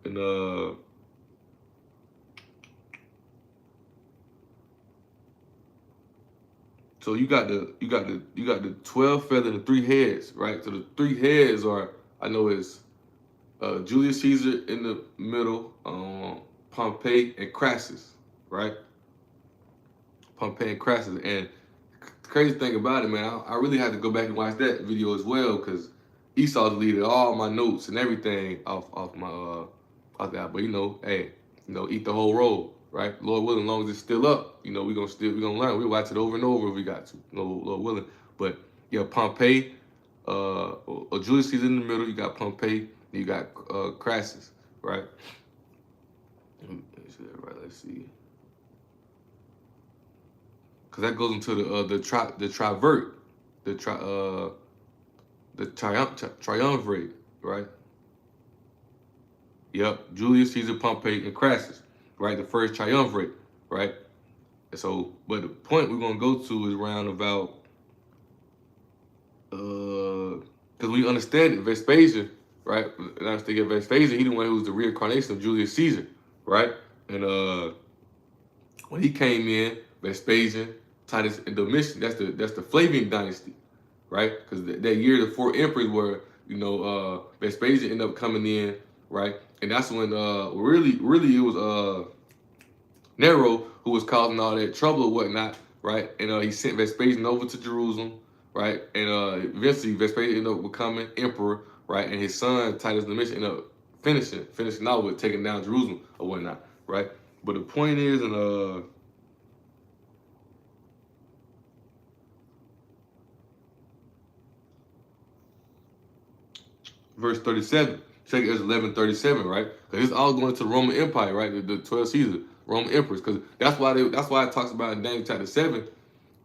And so you got the 12 feathers and the 3 heads, right? So the 3 heads are, I know it's Julius Caesar in the middle, Pompey and Crassus, right? Pompey and Crassus. And the crazy thing about it, man, I really had to go back and watch that video as well, because Esau deleted all my notes and everything off my off that. But hey, eat the whole roll. Right, Lord willing, as long as it's still up, we're gonna learn. We'll watch it over and over if we got to, Lord willing. But yeah, Pompey, or Julius Caesar in the middle. You got Pompey, and you got Crassus, right? Let's see, because that goes into the triumvirate, right? Yep, Julius Caesar, Pompey, and Crassus, right? The first triumvirate, right? And so, but the point we're gonna go to is around about, because we understand it, Vespasian, right? And I was thinking Vespasian, he the one who was the reincarnation of Julius Caesar, right? And when he came in, Vespasian, Titus, and Domitian, that's the Flavian dynasty, right? Because that year the four emperors were, Vespasian ended up coming in, right? And that's when really it was Nero who was causing all that trouble or whatnot, right? And he sent Vespasian over to Jerusalem, right? And eventually Vespasian ended up becoming emperor, right? And his son Titus Domitian ended up finishing out with taking down Jerusalem or whatnot, right? But the point is, in verse 37, check Ezra 11:37, right? Because it's all going to the Roman Empire, right? The 12 Caesar, Roman emperors, because that's why it talks about in Daniel chapter 7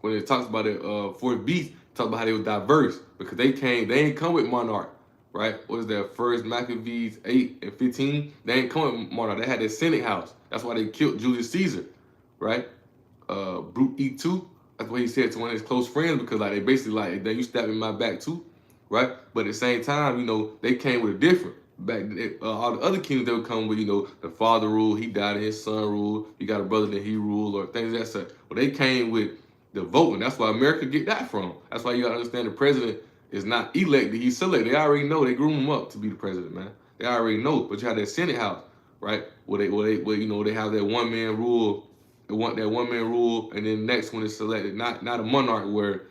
when it talks about it fourth beast, it talks about how they were diverse because they ain't come with monarch, right? What is that? First Maccabees 8:15. They ain't come with monarch. They had their Senate house. That's why they killed Julius Caesar, right? Brute eat too. That's what he said to one of his close friends because like they basically like then you stab in my back too, right? But at the same time, they came with a different. Back all the other kingdoms they would come with, the father rule, he died and his son ruled. He got a brother that he ruled or things of that sort. But they came with the voting. That's why America get that from. That's why you gotta understand the president is not elected, he's selected. They already know, they groom him up to be the president, man. They already know. But you have that Senate House, right? Where they have that one man rule. They want that one man rule, and then next one is selected. Not a monarch where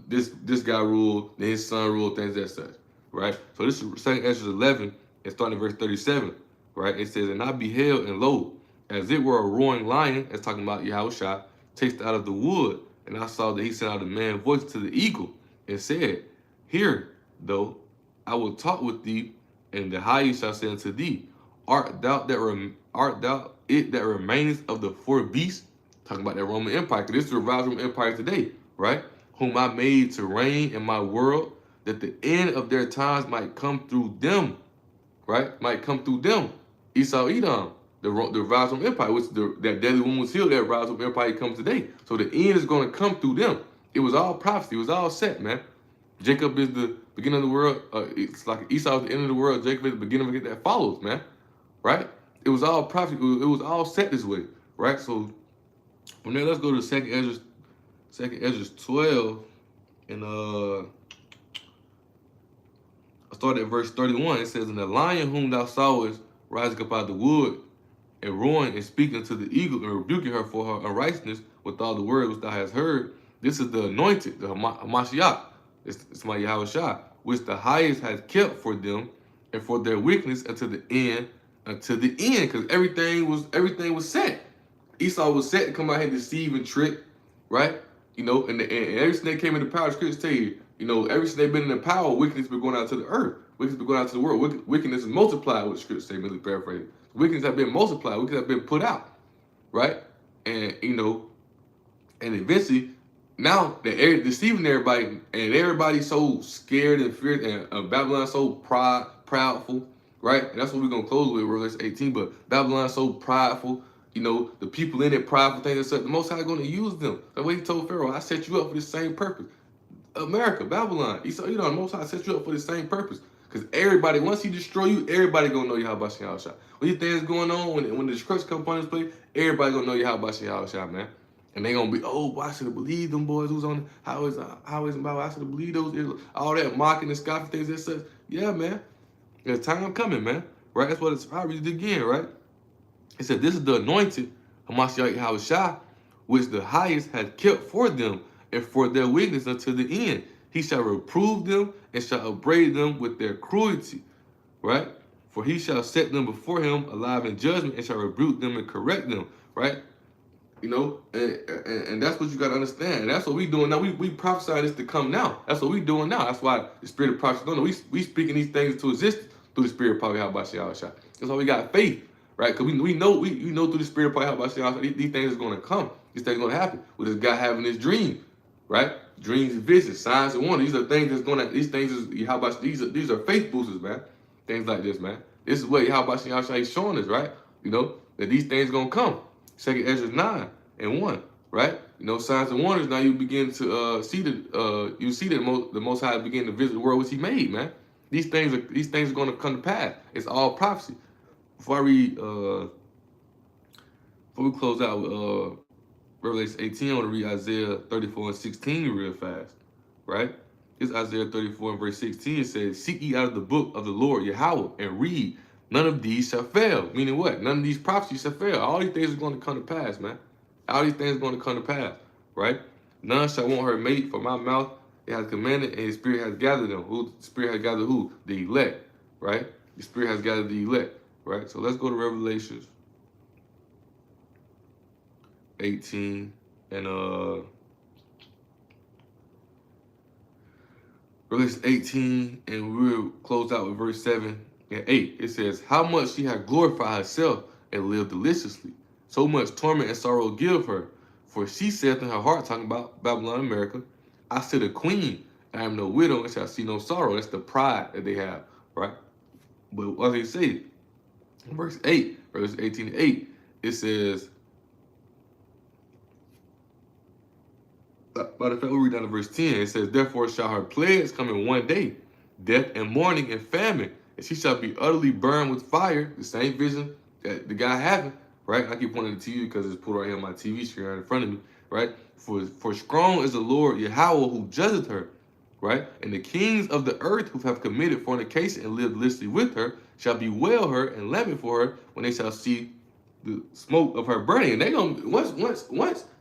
this guy ruled, then his son ruled, things that such, right? So this is Second Ezra 11, and starting at verse 37, right? It says, "And I beheld, and lo, as it were a roaring lion," that's talking about Yahushua, "chased out of the wood, and I saw that he sent out a man's voice to the eagle, and said, Hear, though, I will talk with thee, and the highest shall say unto thee, Art thou it that remaineth of the four beasts?" Talking about that Roman Empire, because this is the Roman Empire today, right? "Whom I made to reign in my world, that the end of their times might come through them," right? Might come through them. Esau, Edom, the Roman Empire, which that deadly woman was healed, that Roman Empire comes today. So the end is going to come through them. It was all prophecy. It was all set, man. Jacob is the beginning of the world. It's like Esau is the end of the world. Jacob is the beginning of it that follows, man. Right? It was all prophecy. It was all set this way, right? So from there, let's go to Second Ezra 12, and I start at verse 31. It says, "And the lion whom thou sawest rising up out of the wood, and roaring and speaking to the eagle, and rebuking her for her unrighteousness with all the words which thou hast heard, this is the anointed, the Hamashiach, it's my Yahushua, which the highest has kept for them, and for their wickedness unto the end, because everything was set. Esau was set to come out here and deceive and trick, right? And ever since they came into power, the scriptures tell you, ever since they've been in power, wickedness been going out to the earth. Wickedness been going out to the world. Wickedness is multiplied, what the scriptures say, really paraphrasing. Wickedness have been multiplied. Wickedness have been put out, right? And, and eventually, now they're deceiving everybody, and everybody's so scared and feared, and Babylon's so proudful, right? And that's what we're going to close with, Revelation 18. But Babylon's so prideful, the people in it prideful things and stuff. The Most High is going to use them. That's what he told Pharaoh, "I set you up for the same purpose." America, Babylon, Esau, the Most High set you up for the same purpose. Because everybody, once he destroy you, everybody going to know Yahweh Shah. When these things going on, when the destruction comes upon this place, everybody going to know Yahweh Shah, man. And they going to be, "Oh, boy, I should have believed them boys who's on it. How is Bible? I should have believed those, all that mocking and scoffing things and such." Yeah, man. There's time coming, man. Right? That's what it's probably again, right? It said, "This is the anointed, Hamashiach Yahushua, which the highest hath kept for them, and for their weakness unto the end. He shall reprove them, and shall upbraid them with their cruelty." Right? "For he shall set them before him alive in judgment, and shall rebuke them and correct them." Right? And that's what you got to understand. And that's what we doing now. We prophesy this to come now. That's what we doing now. That's why the spirit of prophecy don't know. We speaking these things into existence through the spirit of prophecy. That's why we got faith. Right? Because we know through the spirit of prophecy, these things is going to come. These things are going to happen. With this guy having this dream. Right? dreams and visions, signs and wonders. These are things that's gonna. These things is how about these are faith boosters, man. Things like this, man. This is what how about he's showing us, right? You know that these things gonna come. 2 Ezra 9:1, right? You know, signs and wonders. Now you begin to see that the Most High begin to visit the world which He made, man. These things are going to come to pass. It's all prophecy. Before I read, before we close out with Revelation 18, I want to read Isaiah 34:16 real fast, right? It's Isaiah 34:16. It says, "Seek ye out of the book of the Lord Yahweh and read. None of these shall fail." Meaning what? None of these prophecies shall fail. All these things are going to come to pass, man. All these things are going to come to pass, right? None shall want her mate, for my mouth it has commanded, and His Spirit has gathered them. Who? The Spirit has gathered who? The elect, right? The Spirit has gathered the elect, right? So let's go to Revelations 18 and Revelation 18, and we'll close out with verse 7 and 8. It says, "How much she had glorified herself and lived deliciously. So much torment and sorrow give her. For she saith in her heart," talking about Babylon, America, "I sit a queen, I am no widow, and shall see no sorrow." That's the pride that they have, right? But what they say, verse 8, verse 18:8, it says, by the fact, we'll read down to verse 10. It says, "Therefore shall her plagues come in one day, death and mourning and famine, and she shall be utterly burned with fire." The same vision that the guy having, right? I keep pointing to you because it's put right here on my TV screen right in front of me, right? For strong is the Lord Yahweh who judgeth her, right? And the kings of the earth who have committed fornication and lived listly with her shall bewail her and lament for her when they shall see the smoke of her burning. And they gonna once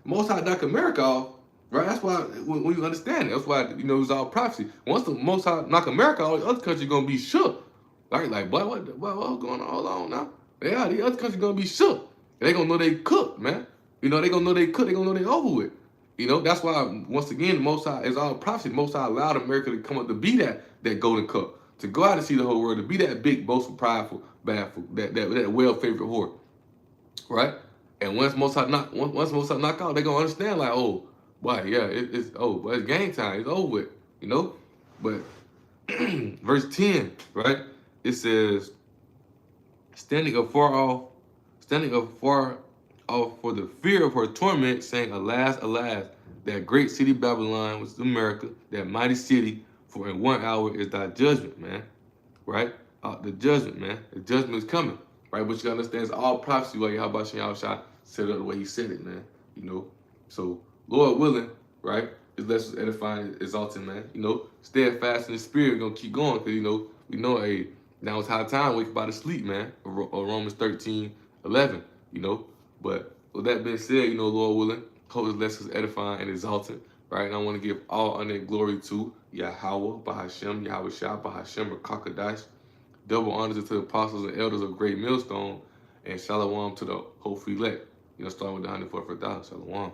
Most High knock America off, right? That's why when you understand it, that's why you know it's all prophecy. Once the Most High knock America, all the other countries gonna be shook. Right? Like, boy, what's going on? Hold on now. Yeah, the other countries gonna be shook. They gonna know they cooked, man. You know, they gonna know they cooked. They gonna know they over with. You know, that's why once again, the Most High is all prophecy. The Most High allowed America to come up to be that golden cup, to go out and see the whole world, to be that big, boastful, prideful, bashful, that well-favored whore, right? And once Most High knock out, they gonna understand like, oh, boy, yeah, it's game time. It's over with, you know. But verse 10, right? It says, standing afar off for the fear of her torment, saying, "Alas, alas, that great city Babylon, which is America, that mighty city, for in 1 hour is thy judgment," man. Right? The judgment, man. The judgment is coming. Right? But you gotta understand it's all prophecy why Yahweh Shah said it the way he said it, man. You know. So, Lord willing, right? His lessons edifying, exalting, man. You know, steadfast in the spirit, we're gonna keep going, because you know, we know now it's high time, wake up out of sleep, man. Or Romans 13:11, you know. But with that being said, you know, Lord willing, hope his lessons edifying and exalting, right? And I want to give all honor and glory to Yahweh, Bahashem, Yahweh Shah, Bahashem, Rakakadash. Double honors to the apostles and elders of Great Millstone, and shalom to the hopeful elect. You know, starting with the 144,000. Shalom.